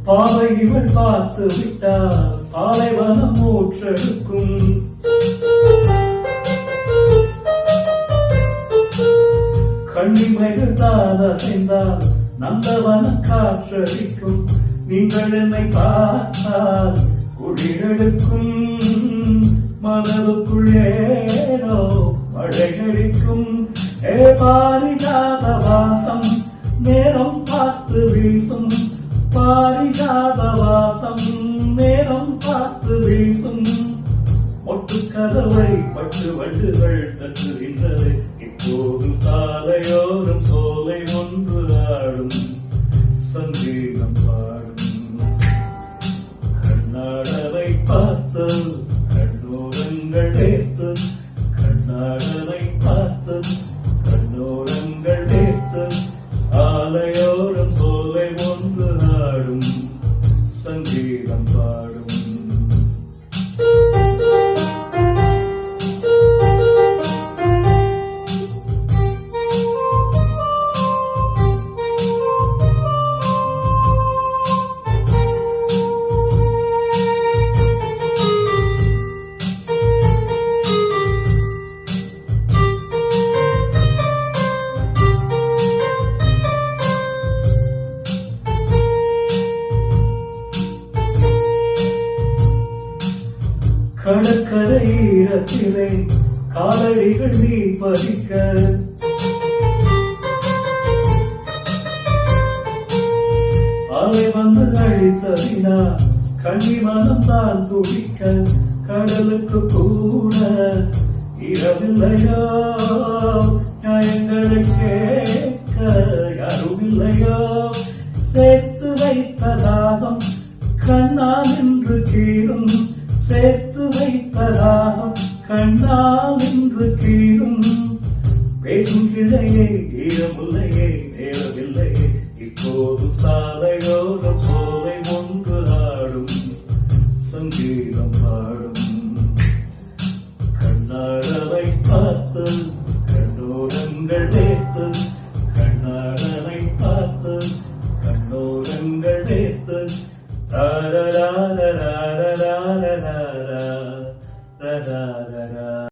பாவை இவள் பார்த்து விட்டால் பாலைவனம் மூற்றெடுக்கும். கண்ணிமைகள் தான் அசைந்தால் நந்தவனம் காற்றடிக்கும். நீங்கள் என்னை பார்த்தால் குளிரெடுக்கும். மனதுக்குள்ளேனோ மழையடிக்கும். ஏ பாரிஜாத வாசம் நேரம் பார்த்து வீசும். பாரிஜாத வாசம் நேரம் பார்த்து வீசும். ஒட்டு கதவை பட்டு வண்டுகள் தட்டுகின்றது. இப்போது சாலையோரும் சோலை ஒன்று ஆடும் சங்கீதம் பாடும். கண்ணாடவை பார்த்து கண்ணோரங்கள் ஏத்து. கண்ணாடவை பார்த்து கண்ணோரங்கள் ஏத்து. சாலையோரும் சோலை ஒன்று ஆடும் சங்கீதம் பாடும். கடற்கரை ஈரத்திலே காலடிகள் நீ பறிக்க. அலை வந்து அழித்ததினா கண்ணி மனம் தான் துடிக்க. கடலுக்கு கூட இரவில்லையோ நியாயங்களை கேட்க யாரும் இல்லையோ. சேர்த்து வைத்ததாகம் கண்ணால் என்று கீழும். சேர்த்து வைத்ததாகம் கண்ணால் என்று கீழும். பேசும் கிளையே ஈரமுல்லையே நேரமில்லையே. இப்போது சாலையோரம் சோலை ஒன்று ஆடும் சங்கீதம் பாடும். கண்ணாடவை பார்த்து கண்ணோரங்கள் ஏத்து. கண்ணாடவை பார்த்து கண்ணோரங்கள் ஏத்து.